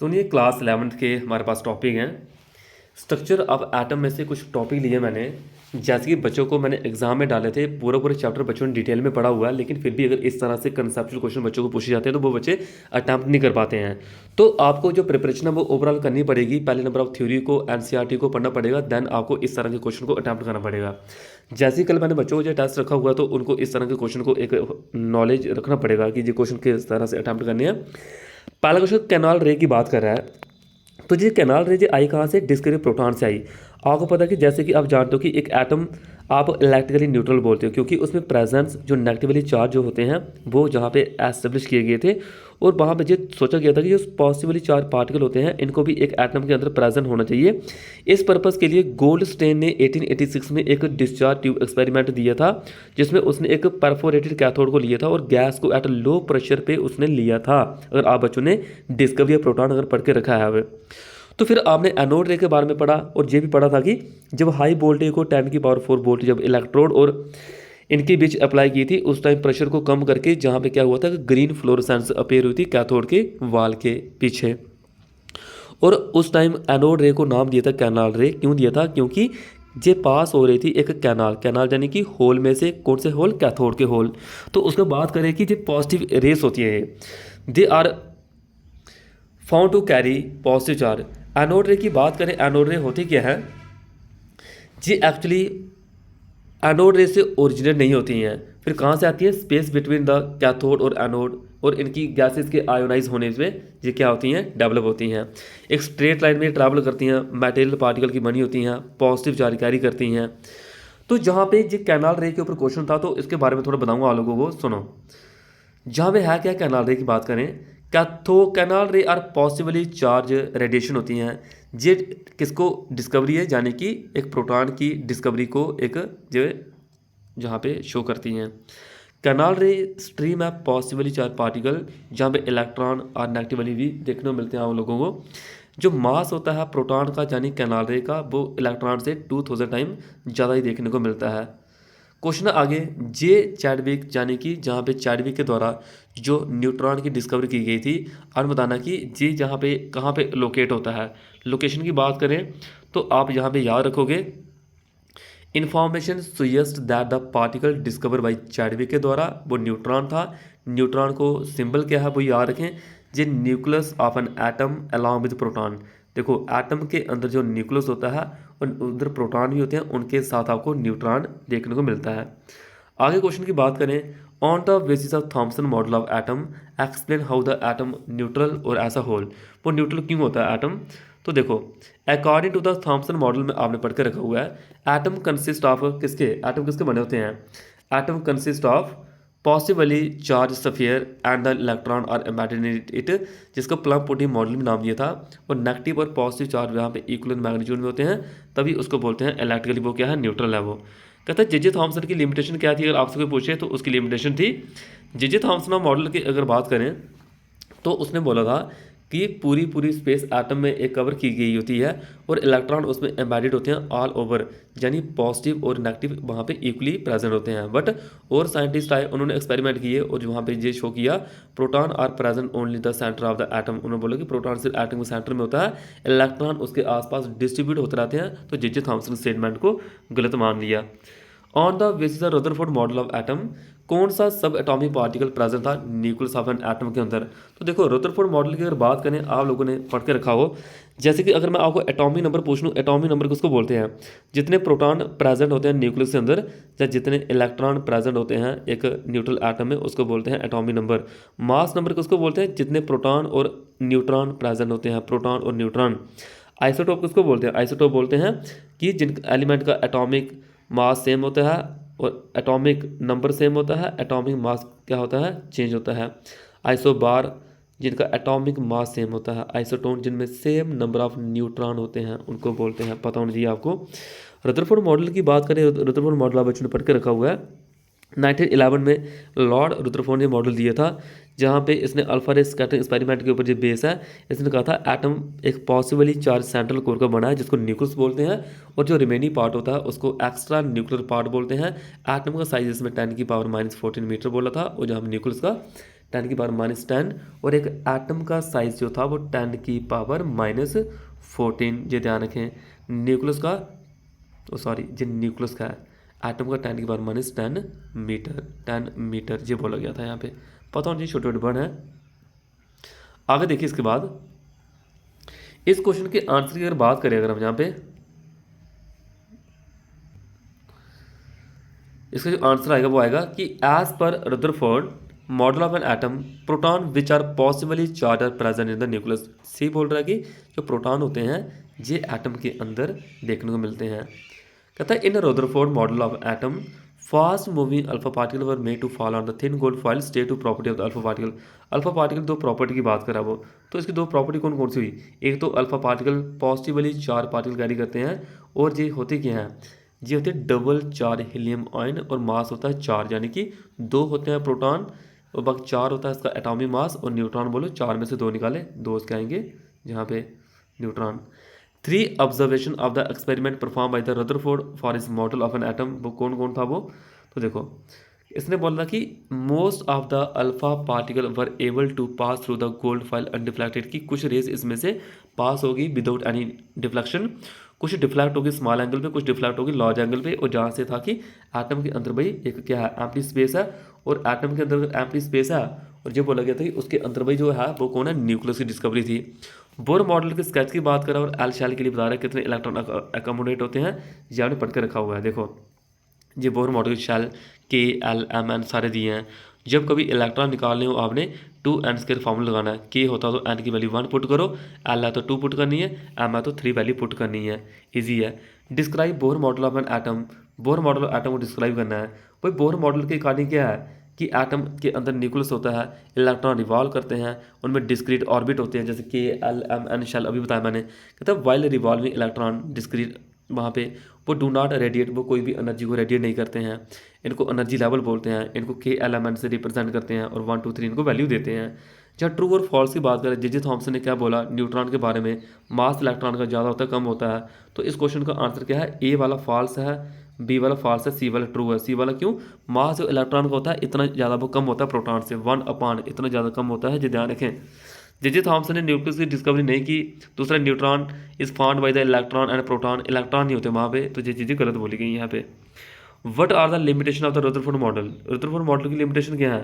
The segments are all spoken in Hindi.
सुनिए क्लास 11th के हमारे पास टॉपिक हैं स्ट्रक्चर ऑफ एटम में से कुछ टॉपिक लिए मैंने। जैसे कि बच्चों को मैंने एग्जाम में डाले थे, पूरा पूरा चैप्टर बच्चों ने डिटेल में पढ़ा हुआ है, लेकिन फिर भी अगर इस तरह से कंसेप्चुअल क्वेश्चन बच्चों को पूछे जाते हैं तो वो बच्चे अटैम्प्ट नहीं कर पाते हैं। तो आपको जो प्रिपरेशन है वो ओवरऑल करनी पड़ेगी। पहले नंबर ऑफ थ्योरी को एनसीईआरटी को पढ़ना पड़ेगा, देन आपको इस तरह के क्वेश्चन को अटैम्प्ट करना पड़ेगा। जैसे ही कल मैंने बच्चों को जो टेस्ट रखा हुआ तो उनको इस तरह के क्वेश्चन को एक नॉलेज रखना पड़ेगा कि ये क्वेश्चन किस तरह से अटैम्प्ट करने हैं। पहला क्वेश्चन कैनाल रे की बात कर रहा है। तो ये कैनाल रे आई कहाँ से? डिस्कवरी प्रोटॉन से आई। आपको पता है कि जैसे कि आप जानते हो कि एक एटम आप इलेक्ट्रिकली न्यूट्रल बोलते हो, क्योंकि उसमें प्रेजेंस जो नेगेटिवली चार्ज जो होते हैं वो जहाँ पे एस्टेब्लिश किए गए थे, और वहाँ पे ये सोचा गया था कि जो पॉजिटिवली चार्ज पार्टिकल होते हैं इनको भी एक एटम के अंदर प्रेजेंट होना चाहिए। इस पर्पज़ के लिए गोल्डस्टेन ने 1886 में एक डिस्चार्ज ट्यूब एक्सपेरिमेंट दिया था, जिसमें उसने एक परफोरेटेड कैथोड को लिया था और गैस को एट लो प्रेशर पे उसने लिया था। अगर आप बच्चों ने डिस्कवरी ऑफ प्रोटॉन अगर पढ़ के रखा है तो फिर आपने एनोड रे के बारे में पढ़ा, और ये भी पढ़ा था कि जब हाई वोल्टेज को 10⁴ वोल्ट जब इलेक्ट्रोड और इनके बीच अप्लाई की थी उस टाइम प्रेशर को कम करके जहाँ पे क्या हुआ था कि ग्रीन फ्लोरोसेंस अपीयर हुई थी कैथोड के वाल के पीछे। और उस टाइम एनोड रे को नाम दिया था कैनाल रे। क्यों दिया था? क्योंकि ये पास हो रही थी एक कैनाल कैनाल यानी कि होल में से। कौन से होल? कैथोड के होल। तो उसके बात करें कि जो पॉजिटिव रेस होती है they are found to carry positive charge. Anode ray की बात करें, एनोड रे होती क्या है जी? एक्चुअली एनोड रे से ओरिजिनेट नहीं होती हैं, फिर कहाँ से आती है? स्पेस बिटवीन द कैथोड और एनोड, और इनकी गैसेस के आयोनाइज होने से ये क्या होती हैं? डेवलप होती हैं। एक स्ट्रेट लाइन में ट्रैवल करती हैं, मेटेरियल पार्टिकल की बनी होती हैं, पॉजिटिव चार्ज कैरी करती हैं। तो जहाँ पे ये कैनाल रे के ऊपर क्वेश्चन था तो इसके बारे में थोड़ा बताऊंगा आप लोगों को, सुनो। जहाँ पे है क्या कैनाल रे की बात करें, कैथो कैनाल रे आर पॉसिबली चार्ज रेडिएशन होती हैं। ये किसको डिस्कवरी है? यानी कि एक प्रोटॉन की डिस्कवरी को एक जो जहाँ पे शो करती हैं। कैनाल रे स्ट्रीम है पॉसिबली चार्ज पार्टिकल, जहाँ पे इलेक्ट्रॉन और नेगेटिवली भी देखने को मिलते हैं आप लोगों को। जो मास होता है प्रोटॉन का यानी कैनाल रे का, वो इलेक्ट्रॉन से 2000 टाइम ज़्यादा ही देखने को मिलता है। क्वेश्चन आगे, जे चैडविक यानी कि जहाँ पे चैडविक के द्वारा जो न्यूट्रॉन की डिस्कवरी की गई थी, और बताना कि जे जहाँ पे कहाँ पे लोकेट होता है। लोकेशन की बात करें तो आप यहाँ पे याद रखोगे, information suggest that the particle discover by Chadwick के द्वारा वो न्यूट्रॉन था। न्यूट्रॉन को सिंबल क्या है वो याद रखें, the nucleus of an atom along with proton. देखो एटम के अंदर जो न्यूक्लियस होता है और उधर प्रोटॉन भी होते हैं, उनके साथ आपको न्यूट्रॉन देखने को मिलता है। आगे क्वेश्चन की बात करें, on the basis of Thomson model of atom explain how the atom neutral और एज अ होल। वो न्यूट्रल क्यों होता है एटम? तो देखो according to the Thomson model में आपने पढ़ के रखा हुआ है, एटम कंसिस्ट ऑफ किसके? एटम किसके बने होते हैं? Atom consist of possibly charge sphere and the electron are embedded in it, जिसको प्लम पुडी मॉडल में नाम दिया था। और नेगेटिव और पॉजिटिव चार्ज यहाँ पे इक्वल मैग्नीट्यूड में होते हैं, तभी उसको बोलते हैं इलेक्ट्रिकली वो क्या है? न्यूट्रल है। वो कहता है जे थॉमसन की लिमिटेशन क्या थी? अगर आपसे कोई पूछे तो उसकी लिमिटेशन थी, जे थॉमसन मॉडल की अगर बात करें तो उसने बोला था कि पूरी पूरी स्पेस एटम में एक कवर की गई होती है और इलेक्ट्रॉन उसमें एम्बेडेड होते हैं ऑल ओवर, यानी पॉजिटिव और नेगेटिव वहाँ पे इक्वली प्रेजेंट होते हैं। बट और साइंटिस्ट आए, उन्होंने एक्सपेरिमेंट किए और वहाँ पे ये शो किया proton are present only the centre of the atom. उन्होंने बोला कि प्रोटॉन सिर्फ एटम के सेंटर में होता है, इलेक्ट्रॉन उसके आसपास डिस्ट्रीब्यूट होते रहते हैं। तो जे थॉमसन स्टेटमेंट को गलत मान लिया। On the basis of Rutherford model of atom, कौन सा सब एटॉमिक पार्टिकल प्रेजेंट था न्यूक्लियस ऑफ एन एटम के अंदर? तो देखो रदरफोर्ड मॉडल की अगर बात करें, आप लोगों ने पढ़ के रखा हो, जैसे कि अगर मैं आपको एटॉमिक नंबर पूछ लूँ, एटॉमिक नंबर किसको बोलते हैं? जितने प्रोटॉन प्रेजेंट होते हैं न्यूक्लियस के अंदर या जितने इलेक्ट्रॉन प्रेजेंट होते हैं एक न्यूट्रल एटम में, उसको बोलते हैं एटॉमिक नंबर। मास नंबर किसको बोलते हैं? जितने प्रोटॉन और न्यूट्रॉन प्रेजेंट होते हैं, प्रोटॉन और न्यूट्रॉन। आइसोटोप किसको बोलते हैं? आइसोटोप बोलते हैं कि जिन एलिमेंट का एटॉमिक मास सेम होता है और एटॉमिक नंबर सेम होता है, एटॉमिक मास क्या होता है? चेंज होता है। आइसोबार जिनका एटॉमिक मास सेम होता है। आइसोटोन जिनमें सेम नंबर ऑफ न्यूट्रॉन होते हैं, उनको बोलते हैं। पता होना चाहिए आपको। रदरफोर्ड मॉडल की बात करें, रदरफोर्ड मॉडल आप बच्चों ने पढ़ के रखा हुआ है। 1911 में लॉर्ड रदरफोर्ड ने मॉडल दिया था, जहाँ पे इसने अल्फा रे स्कैटरिंग एक्सपेरिमेंट के ऊपर जो बेस है, इसने कहा था एटम एक पॉसिबली चार्ज सेंट्रल कोर का बना है जिसको न्यूक्लियस बोलते हैं, और जो रिमेनिंग पार्ट होता है उसको एक्स्ट्रा न्यूक्लियर पार्ट बोलते हैं। एटम का साइज इसमें 10⁻⁻14 मीटर बोला था, और जो हम न्यूक्लियस का 10⁻10 और एक एटम का साइज जो था वो 10⁻14। ये ध्यान रखें। न्यूक्लियस का जो न्यूक्लियस का है एटम का 10⁻10 मीटर, 10 मीटर ये बोला गया था यहाँ पे। पता होना चाहिए, छोटे छोटे वर्ड हैं। आगे देखिए इसके बाद इस क्वेश्चन के आंसर की अगर बात करें, अगर हम यहाँ पे इसका जो आंसर आएगा वो आएगा कि as per Rutherford model of an atom proton which are possibly charge are present in the nucleus. C बोल रहा है कि जो प्रोटॉन होते हैं ये एटम के अंदर देखने को मिलते हैं। कहता है in Rutherford model of atom fast moving alpha particle were made to fall on the thin gold foil stay to property of the alpha particle. Alpha particle दो प्रॉपर्टी की बात करा वो, तो इसकी दो प्रॉपर्टी कौन कौन सी हुई? एक तो अल्फा पार्टिकल पॉजिटिवली चार पार्टिकल कैरी करते हैं, और ये होते क्या हैं? ये होते हैं डबल चार हीलियम आयन, और मास होता है चार, यानी कि दो होते हैं प्रोटॉन और बाकी चार होता है इसका एटॉमिक मास। और न्यूट्रॉन बोलो चार में से दो निकाले, दो इसके आएंगे यहाँ पे neutron. 3 observation of the experiment perform by the Rutherford for इस मॉडल ऑफ एन एटम। वो कौन कौन था वो? तो देखो इसने बोला कि most of the alpha particle were able to pass through the gold foil undeflected, की कुछ रेस इसमें से पास होगी विदाउट एनी डिफ्लेक्शन, कुछ डिफ्लेक्ट होगी स्मॉल एंगल पे, कुछ डिफ्लेक्ट होगी लार्ज एंगल पे। और जहाँ से था कि एटम के अंदर भाई एक क्या है, एम्प्टी स्पेस है, और एटम के अंदर एम्प्टी स्पेस है और जो बोला गया था कि उसके अंदर भाई जो है वो कौन है, न्यूक्लियस की डिस्कवरी थी। बोर मॉडल के स्केच की बात करा और एल शेल के लिए बता रहा है कितने इलेक्ट्रॉन अकोमोडेट होते हैं, ये आपने पढ़ के रखा हुआ है। देखो ये बोर मॉडल के shell K L M N सारे दिए हैं। जब कभी इलेक्ट्रॉन निकालने हो आपने 2n² फॉर्मूला लगाना है। K होता तो n की वैल्यू 1 पुट करो, L है तो 2 पुट करनी है, M है तो 3 वैल्यू पुट करनी है। इजी है। Describe Bohr model of an atom. Bohr model of atom को डिस्क्राइब करना है। भाई बोर मॉडल के अकॉर्डिंग क्या है कि एटम के अंदर न्यूक्लियस होता है, इलेक्ट्रॉन रिवॉल्व करते हैं, उनमें डिस्क्रीट ऑर्बिट होते हैं जैसे K L M N shell अभी बताया मैंने। कहता है वाइल रिवॉल्विंग इलेक्ट्रॉन डिस्क्रीट वहाँ पे वो डू नॉट रेडिएट, वो कोई भी एनर्जी को रेडिएट नहीं करते हैं। इनको एनर्जी लेवल बोलते हैं, इनको K L M N से रिप्रेजेंट करते हैं और 1 2 3 इनको वैल्यू देते हैं। जहाँ ट्रू और फॉल्स की बात करें, जे थॉमसन ने क्या बोला न्यूट्रॉन के बारे में, मास इलेक्ट्रॉन का ज़्यादा होता है कम होता है। तो इस क्वेश्चन का आंसर क्या है? ए वाला फॉल्स है, बी वाला फॉल्स है, सी वाला ट्रू है। सी वाला क्यों? मास जो इलेक्ट्रॉन का होता है इतना ज़्यादा वो कम होता है प्रोटॉन से, 1 इतना ज़्यादा कम होता है। जो ध्यान रखें, जे थॉमसन ने न्यूक्लियस की डिस्कवरी नहीं की। दूसरा neutron is found by the electron and proton, electron नहीं होते वहाँ पे, तो ये चीज़ें गलत बोली गई यहाँ पे। What are the limitation of the Rutherford model. Rutherford model की लिमिटेशन क्या है?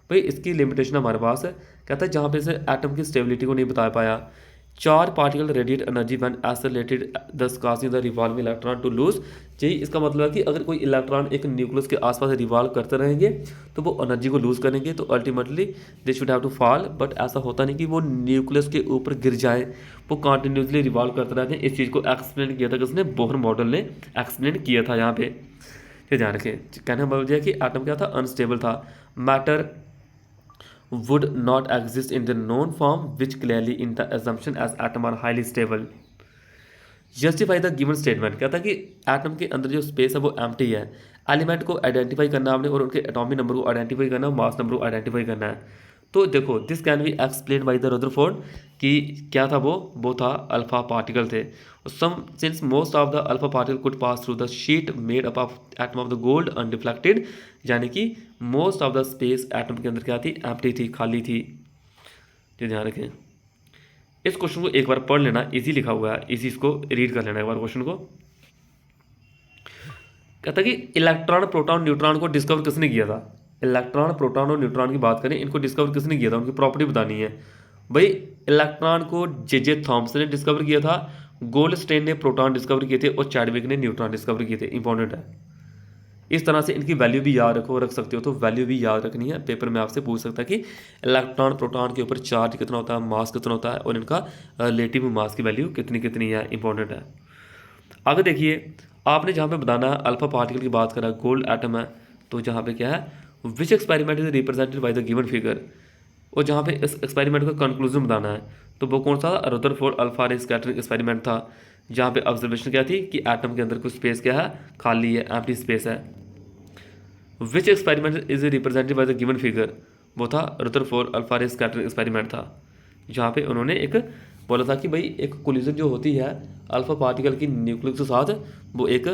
भाई इसकी लिमिटेशन हमारे पास है। कहता है जहाँ पे से एटम की स्टेबिलिटी को नहीं बता पाया। चार particle radiate energy when accelerated thus causing the revolving electron to lose. यही इसका मतलब है कि अगर कोई इलेक्ट्रॉन एक न्यूक्लियस के आसपास रिवॉल्व करते रहेंगे तो वो एनर्जी को लूज करेंगे, तो ultimately they should have to fall. But ऐसा होता नहीं कि वो न्यूक्लियस के ऊपर गिर जाए, वो कंटिन्यूसली रिवॉल्व करते रहते हैं। इस चीज़ को एक्सप्लेन किया था किसने? बोहर मॉडल ने एक्सप्लेन किया था यहाँ पे। ये ध्यान रखें, कहने का मतलब कि एटम क्या था? अनस्टेबल था। Matter would not exist in the known form which clearly in the assumption as atom are highly stable. Justify the given statement. कहता है कि एटम के अंदर जो स्पेस है वो एम्प्टी है। एलिमेंट को आइडेंटिफाई करना आपने और उनके एटॉमिक नंबर को आइडेंटिफाई करना, मास नंबर को आइडेंटिफाई करना है। तो देखो this can be explain by the Rutherford कि क्या था वो था अल्फा पार्टिकल थे। Some since most of the alpha particle could pass through the sheet made up of atom of the gold undeflected, यानी कि most of the space atom के अंदर क्या थी? एम्प्टी थी, खाली थी। तो ध्यान रखें, इस क्वेश्चन को एक बार पढ़ लेना, इजी लिखा हुआ है, इसी इसको रीड कर लेना एक बार क्वेश्चन को। कहता है कि इलेक्ट्रॉन प्रोटॉन न्यूट्रॉन को डिस्कवर किसने किया था? इलेक्ट्रॉन प्रोटॉन और न्यूट्रॉन की बात करें, इनको डिस्कवर किसने किया था? उनकी प्रॉपर्टी बतानी है। भाई इलेक्ट्रॉन को जे थॉमसन ने डिस्कवर किया था, गोल्डस्टेन ने प्रोटॉन डिस्कवर किए थे और चैडविक ने न्यूट्रॉन डिस्कवर किए थे। इंपॉर्टेंट है। इस तरह से इनकी वैल्यू भी याद रख सकते हो, तो वैल्यू भी याद रखनी है। पेपर में आपसे पूछ सकता है कि इलेक्ट्रॉन प्रोटॉन के ऊपर चार्ज कितना होता है, मास कितना होता है और इनका रिलेटिव मास की वैल्यू कितनी कितनी है। इंपॉर्टेंट है। आगे देखिए, आपने जहाँ पे बताना है अल्फा पार्टिकल की बात करा, गोल्ड एटम है, तो जहाँ पे क्या है? Which experiment is represented by the given figure. और जहाँ पे इस एक्सपेरिमेंट का कंक्लूजन बताना है, तो वो कौन सा था? Rutherford alpha ray scattering experiment था, जहाँ पे ऑब्जर्वेशन क्या थी कि एटम के अंदर कुछ स्पेस क्या है? खाली है, एम्प्टी स्पेस है। Which experiment is represented by the given figure, वो था Rutherford alpha ray scattering experiment था, जहाँ पे उन्होंने एक बोला था कि भाई एक कोलिजन जो होती है अल्फा पार्टिकल की न्यूक्लियस के साथ, वो एक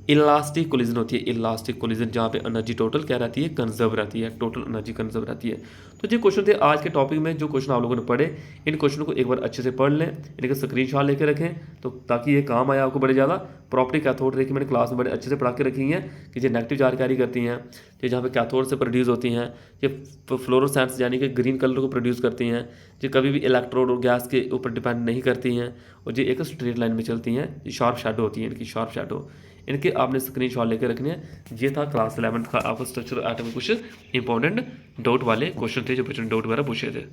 इलास्टिक कोलिजन होती है, इलास्टिक कोलिजन, जहाँ पे एनर्जी टोटल क्या रहती है, कंजर्व रहती है, टोटल एनर्जी कंजर्व रहती है। तो ये क्वेश्चन थे आज के टॉपिक में, जो क्वेश्चन आप लोगों ने पढ़े, इन क्वेश्चनों को एक बार अच्छे से पढ़ लें, इनके स्क्रीनशॉट लेके रखें, तो ताकि ये काम आए आपको बड़े ज़्यादा। प्रॉपर्टी कैथोड देखिए मैंने क्लास में बड़े अच्छे से पढ़ा के रखी हैं कि ये नेगेटिव चार्ज कैरी करती हैं, ये जहाँ पे कैथोड से प्रोड्यूस होती हैं, ये फ्लोरोसेंस यानी कि ग्रीन कलर को प्रोड्यूस करती हैं, ये कभी भी इलेक्ट्रोड और गैस के ऊपर डिपेंड नहीं करती हैं, और ये एक स्ट्रेट लाइन में चलती हैं, ये शार्प शैडो होती है इनकी, शार्प शैडो। इनके आपने स्क्रीनशॉट लेकर रखने हैं। ये था क्लास 11 का आपको स्ट्रक्चर एटम कुछ इंपॉर्टेंट डाउट वाले क्वेश्चन थे जो बच्चों ने डाउट वगैरह पूछे थे।